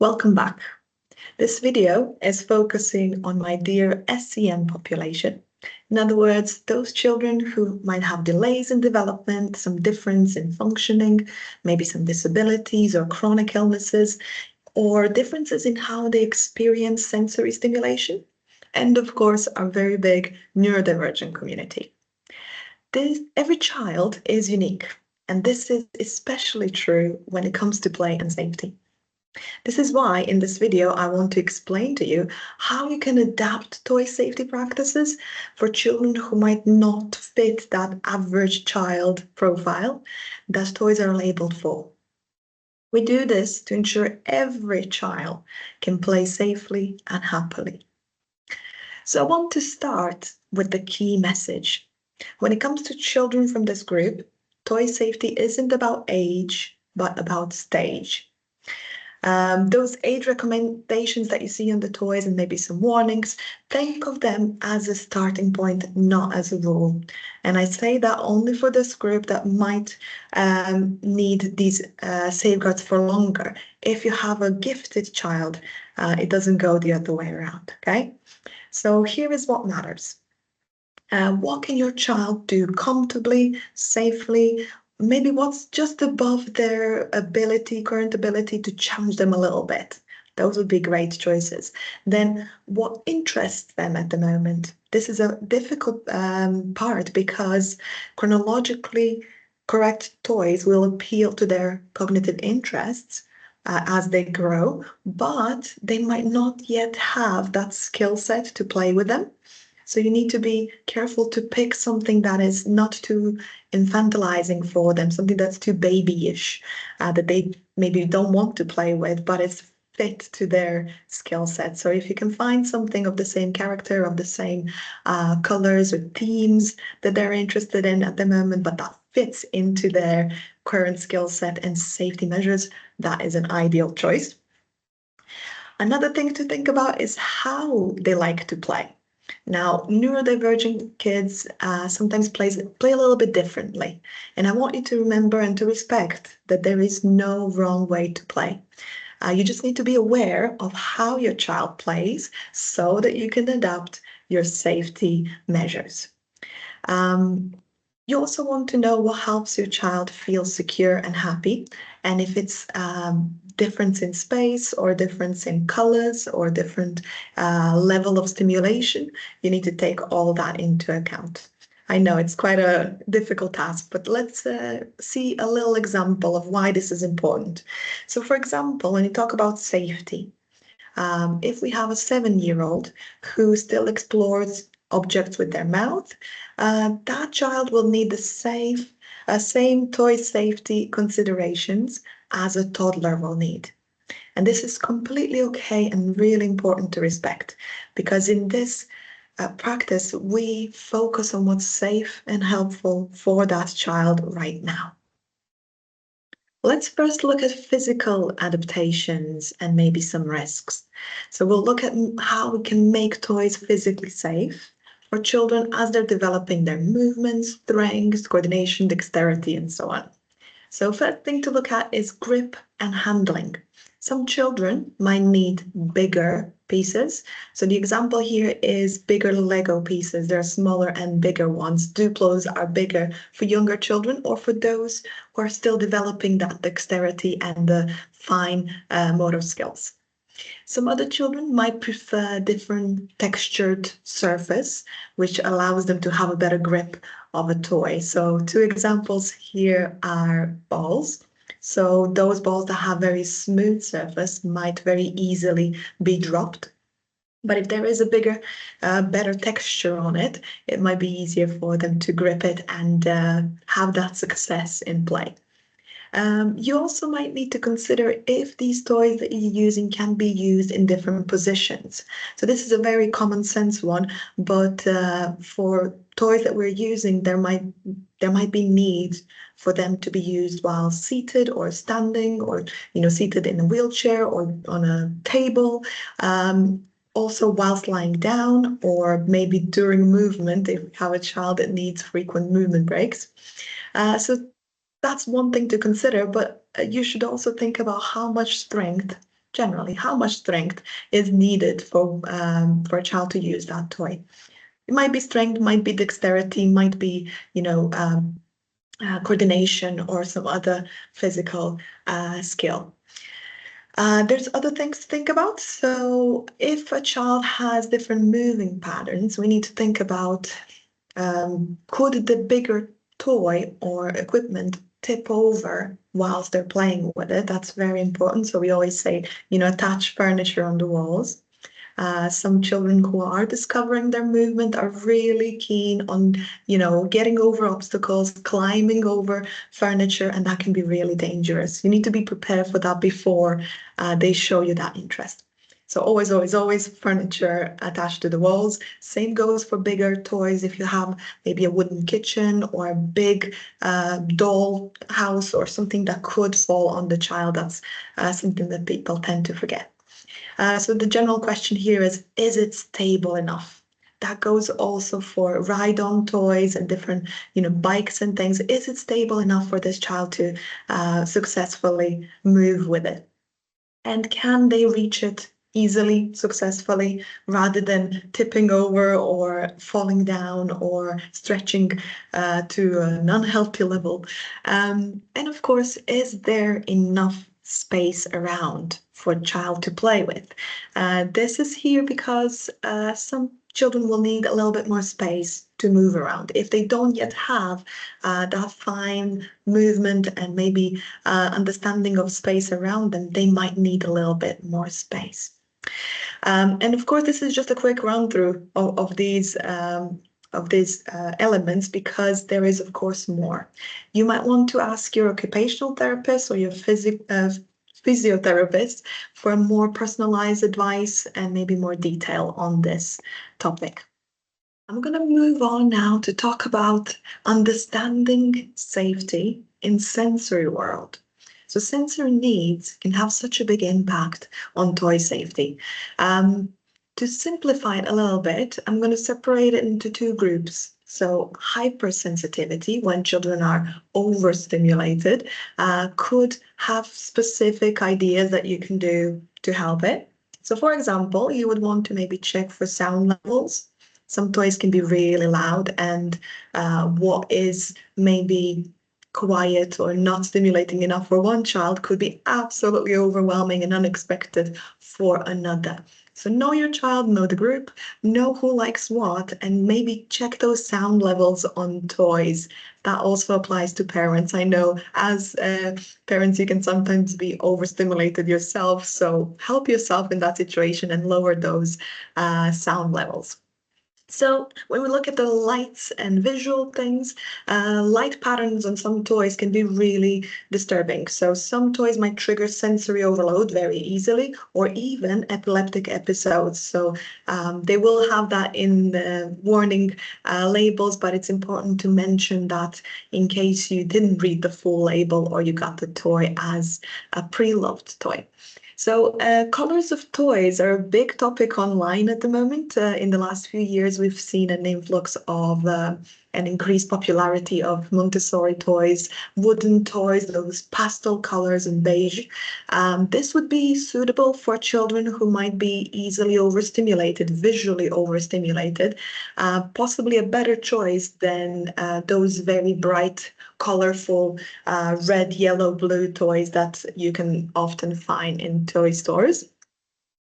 Welcome back. This video is focusing on my dear SEM population. In other words, those children who might have delays in development, some difference in functioning, maybe some disabilities or chronic illnesses, or differences in how they experience sensory stimulation, and of course, our very big neurodivergent community. Every child is unique, and this is especially true when it comes to play and safety. This is why in this video, I want to explain to you how you can adapt toy safety practices for children who might not fit that average child profile that toys are labeled for. We do this to ensure every child can play safely and happily. So I want to start with the key message. When it comes to children from this group, toy safety isn't about age, but about stage. Those age recommendations that you see on the toys and maybe some warnings, think of them as a starting point, not as a rule. And I say that only for this group that might need these safeguards for longer. If you have a gifted child, it doesn't go the other way around, okay? So here is what matters. What can your child do comfortably, safely, maybe what's just above their current ability to challenge them a little bit. Those would be great choices. Then what interests them at the moment? This is a difficult part because chronologically correct toys will appeal to their cognitive interests as they grow, but they might not yet have that skill set to play with them. So you need to be careful to pick something that is not too infantilizing for them, something that's too babyish, that they maybe don't want to play with, but it's fit to their skill set. So if you can find something of the same character, of the same colors or themes that they're interested in at the moment, but that fits into their current skill set and safety measures, that is an ideal choice. Another thing to think about is how they like to play. Now, neurodivergent kids sometimes play a little bit differently. And I want you to remember and to respect that there is no wrong way to play. You just need to be aware of how your child plays so that you can adapt your safety measures. You also want to know what helps your child feel secure and happy. And if it's difference in space or difference in colors or different level of stimulation, you need to take all that into account. I know it's quite a difficult task, but let's see a little example of why this is important. So for example, when you talk about safety, if we have a 7-year-old who still explores objects with their mouth, that child will need the same toy safety considerations as a toddler will need. And this is completely okay and really important to respect, because in this practice, we focus on what's safe and helpful for that child right now. Let's first look at physical adaptations and maybe some risks. So we'll look at how we can make toys physically safe for children as they're developing their movements, strength, coordination, dexterity, and so on. So first thing to look at is grip and handling. Some children might need bigger pieces. So the example here is bigger Lego pieces. There are smaller and bigger ones. Duplos are bigger for younger children or for those who are still developing that dexterity and the fine motor skills. Some other children might prefer different textured surface, which allows them to have a better grip of a toy. So 2 examples here are balls. So those balls that have very smooth surface might very easily be dropped. But if there is a bigger, better texture on it, it might be easier for them to grip it and have that success in play. You also might need to consider if these toys that you're using can be used in different positions. So this is a very common sense one, but for toys that we're using, there might be need for them to be used while seated or standing, or seated in a wheelchair or on a table. Also whilst lying down, or maybe during movement if we have a child that needs frequent movement breaks. So that's one thing to consider, but you should also think about how much strength generally, how much strength is needed for a child to use that toy. It might be strength, might be dexterity, might be, coordination or some other physical skill. There's other things to think about. So if a child has different moving patterns, we need to think about could the bigger toy or equipment tip over whilst they're playing with it? That's very important. So we always say, attach furniture on the walls. Some children who are discovering their movement are really keen on, getting over obstacles, climbing over furniture, and that can be really dangerous. You need to be prepared for that before they show you that interest. So always, always, always furniture attached to the walls. Same goes for bigger toys. If you have maybe a wooden kitchen or a big doll house or something that could fall on the child, that's something that people tend to forget. So the general question here is it stable enough? That goes also for ride-on toys and different, bikes and things. Is it stable enough for this child to successfully move with it? And can they reach it easily, successfully, rather than tipping over or falling down or stretching to an unhealthy level? And of course, is there enough space around for a child to play with? This is here because some children will need a little bit more space to move around. If they don't yet have that fine movement and maybe understanding of space around them, they might need a little bit more space. And of course, this is just a quick run through of these elements, because there is, of course, more. You might want to ask your occupational therapist or your physiotherapist for more personalized advice and maybe more detail on this topic. I'm going to move on now to talk about understanding safety in sensory world. So sensory needs can have such a big impact on toy safety. To simplify it a little bit, I'm going to separate it into two groups. So hypersensitivity, when children are overstimulated, could have specific ideas that you can do to help it. So for example, you would want to maybe check for sound levels. Some toys can be really loud, and what is maybe quiet or not stimulating enough for one child could be absolutely overwhelming and unexpected for another. So know your child, know the group, know who likes what, and maybe check those sound levels on toys. That also applies to parents. I know as parents, you can sometimes be overstimulated yourself, so help yourself in that situation and lower those sound levels. So when we look at the lights and visual things, light patterns on some toys can be really disturbing. So some toys might trigger sensory overload very easily, or even epileptic episodes. So they will have that in the warning labels, but it's important to mention that in case you didn't read the full label or you got the toy as a pre-loved toy. So colors of toys are a big topic online at the moment. In the last few years, we've seen an influx of an increased popularity of Montessori toys, wooden toys, those pastel colors and beige. This would be suitable for children who might be easily overstimulated, visually overstimulated, possibly a better choice than those very bright, colorful red, yellow, blue toys that you can often find in toy stores.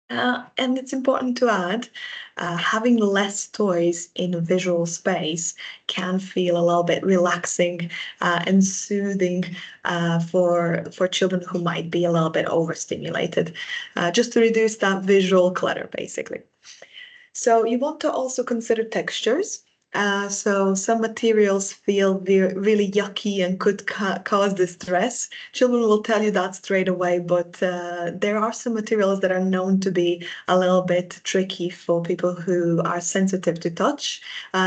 And it's important to add, having less toys in a visual space can feel a little bit relaxing and soothing for children who might be a little bit overstimulated, just to reduce that visual clutter, basically. So you want to also consider textures. So some materials feel really yucky and could cause distress. Children will tell you that straight away, but there are some materials that are known to be a little bit tricky for people who are sensitive to touch.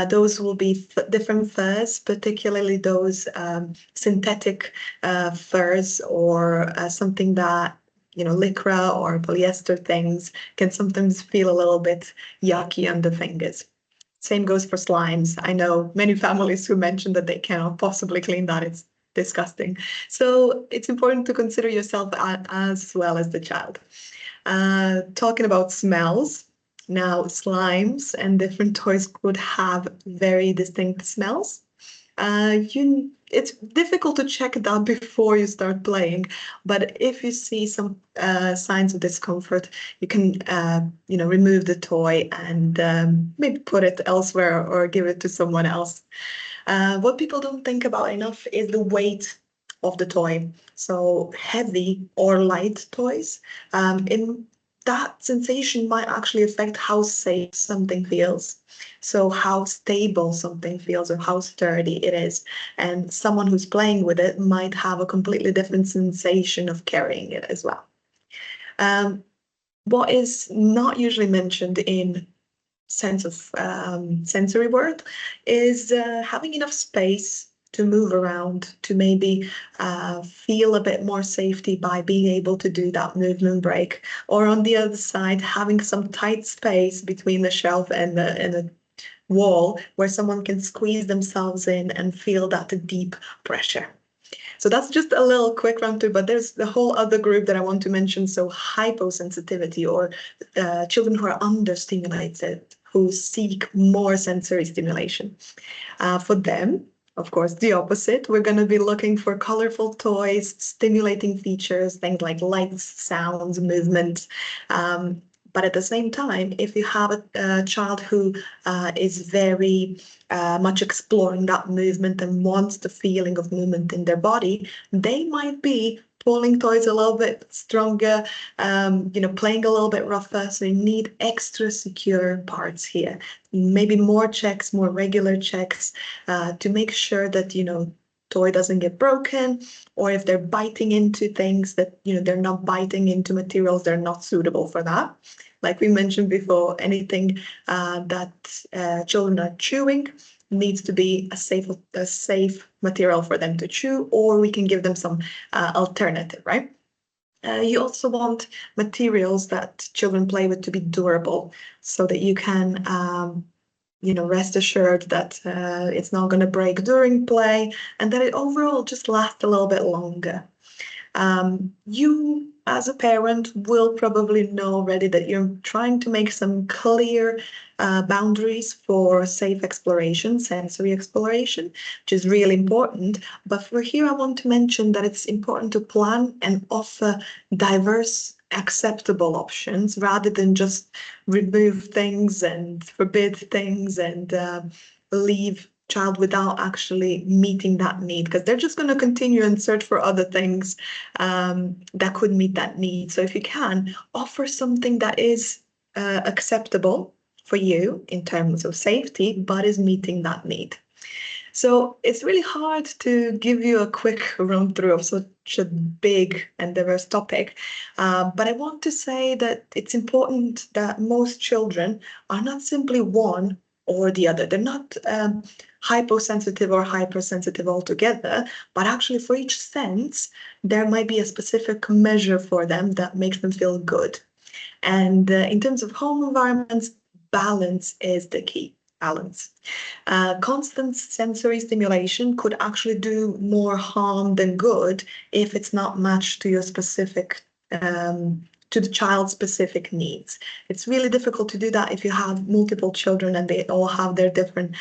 Those will be different furs, particularly those synthetic furs or something that lycra or polyester things can sometimes feel a little bit yucky on the fingers. Same goes for slimes. I know many families who mention that they cannot possibly clean that. It's disgusting. So it's important to consider yourself as well as the child. Talking about smells, now slimes and different toys could have very distinct smells. It's difficult to check that before you start playing, but if you see some signs of discomfort, you can remove the toy and maybe put it elsewhere or give it to someone else. What people don't think about enough is the weight of the toy. So heavy or light toys, in that sensation might actually affect how safe something feels. So how stable something feels or how sturdy it is. And someone who's playing with it might have a completely different sensation of carrying it as well. What is not usually mentioned in sense of sensory world is having enough space to move around, to maybe feel a bit more safety by being able to do that movement break, or on the other side, having some tight space between the shelf and the wall where someone can squeeze themselves in and feel that deep pressure. So that's just a little quick run through, but there's the whole other group that I want to mention. So hyposensitivity, or children who are understimulated, who seek more sensory stimulation. For them, of course, the opposite. We're going to be looking for colorful toys, stimulating features, things like lights, sounds, movement. But at the same time, if you have a child who is very much exploring that movement and wants the feeling of movement in their body, they might be pulling toys a little bit stronger, playing a little bit rougher. So you need extra secure parts here. Maybe more checks, more regular checks to make sure that, toy doesn't get broken, or if they're biting into things that, they're not biting into materials, they're not suitable for that. Like we mentioned before, anything that children are chewing needs to be a safe material for them to chew, or we can give them some alternative, right? You also want materials that children play with to be durable, so that you can rest assured that it's not going to break during play, and that it overall just lasts a little bit longer. You, as a parent, will probably know already that you're trying to make some clear boundaries for safe exploration, sensory exploration, which is really important. But for here, I want to mention that it's important to plan and offer diverse, acceptable options rather than just remove things and forbid things and leave child without actually meeting that need, because they're just going to continue and search for other things that could meet that need. So if you can, offer something that is acceptable for you in terms of safety, but is meeting that need. So it's really hard to give you a quick run through of such a big and diverse topic. But I want to say that it's important that most children are not simply one or the other. They're not hyposensitive or hypersensitive altogether, but actually for each sense, there might be a specific measure for them that makes them feel good. And in terms of home environments, balance is the key. Balance. Constant sensory stimulation could actually do more harm than good if it's not matched to your specific to the child's specific needs. It's really difficult to do that if you have multiple children and they all have their different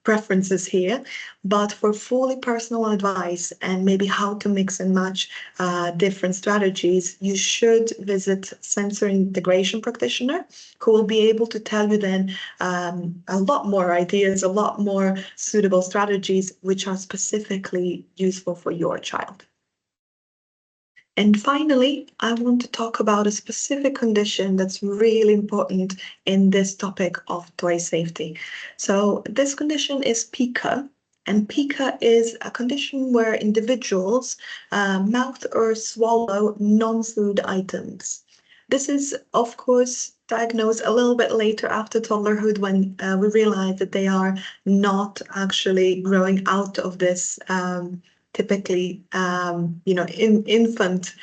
preferences here. But for fully personal advice and maybe how to mix and match different strategies, you should visit sensory integration practitioner, who will be able to tell you then a lot more ideas, a lot more suitable strategies which are specifically useful for your child. And finally, I want to talk about a specific condition that's really important in this topic of toy safety. So this condition is pica, and pica is a condition where individuals mouth or swallow non-food items. This is, of course, diagnosed a little bit later after toddlerhood, when we realize that they are not actually growing out of this typically, infant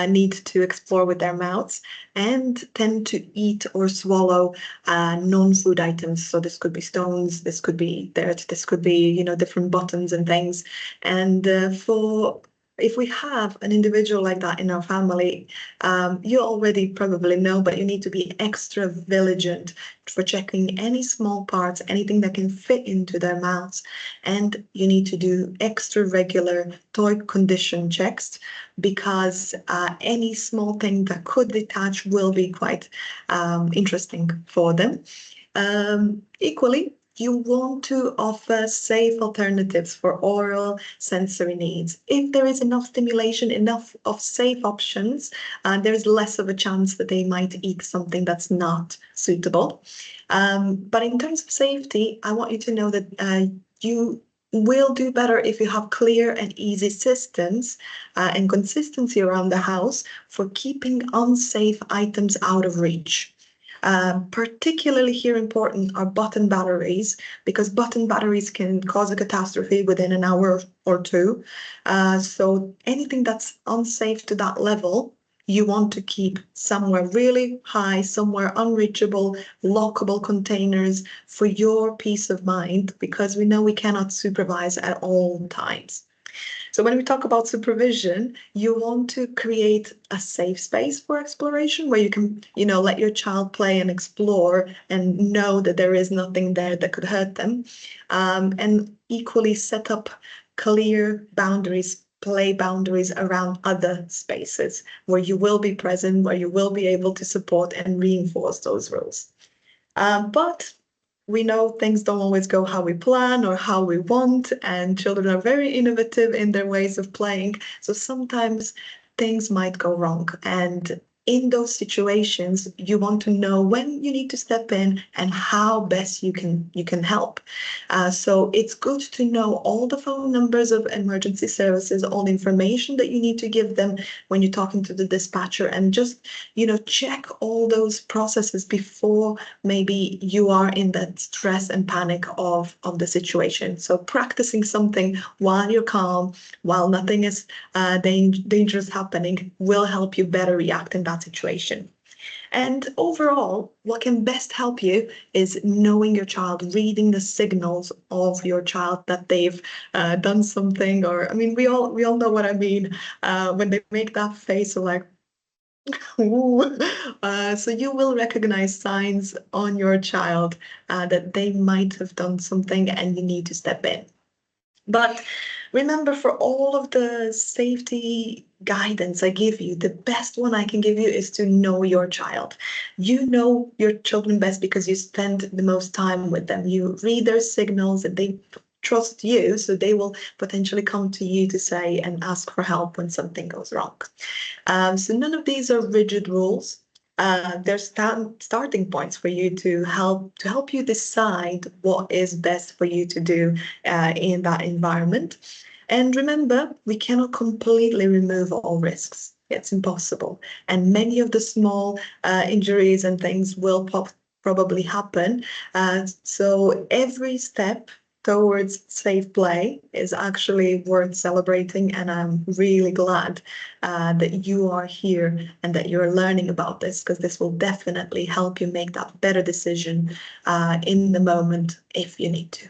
need to explore with their mouths and tend to eat or swallow non-food items. So this could be stones, this could be dirt, this could be, different buttons and things. And for if we have an individual like that in our family, you already probably know, but you need to be extra vigilant for checking any small parts, anything that can fit into their mouths. And you need to do extra regular toy condition checks because any small thing that could detach will be quite interesting for them. Equally, you want to offer safe alternatives for oral sensory needs. If there is enough stimulation, enough of safe options, there's less of a chance that they might eat something that's not suitable. But in terms of safety, I want you to know that you will do better if you have clear and easy systems and consistency around the house for keeping unsafe items out of reach. Particularly here important are button batteries, because button batteries can cause a catastrophe within an hour or two. So anything that's unsafe to that level, you want to keep somewhere really high, somewhere unreachable, lockable containers for your peace of mind, because we know we cannot supervise at all times. So when we talk about supervision, you want to create a safe space for exploration where you can, let your child play and explore and know that there is nothing there that could hurt them. And equally set up clear boundaries, play boundaries around other spaces where you will be present, where you will be able to support and reinforce those rules. But we know things don't always go how we plan or how we want, and children are very innovative in their ways of playing. So sometimes things might go wrong. And in those situations, you want to know when you need to step in and how best you can help. So it's good to know all the phone numbers of emergency services, all the information that you need to give them when you're talking to the dispatcher, and just check all those processes before maybe you are in that stress and panic of the situation. So practicing something while you're calm, while nothing is dangerous happening, will help you better react in that situation. And overall, what can best help you is knowing your child, reading the signals of your child that they've done something, or I mean, we all know what I mean when they make that face of like, ooh. So you will recognize signs on your child that they might have done something and you need to step in. But remember, for all of the safety guidance I give you, the best one I can give you is to know your child. You know your children best because you spend the most time with them. You read their signals and they trust you, so they will potentially come to you to say and ask for help when something goes wrong. So none of these are rigid rules. They're starting points for you to help you decide what is best for you to do in that environment. And remember, we cannot completely remove all risks. It's impossible. And many of the small injuries and things will probably happen. So every step towards safe play is actually worth celebrating. And I'm really glad that you are here and that you're learning about this, because this will definitely help you make that better decision in the moment if you need to.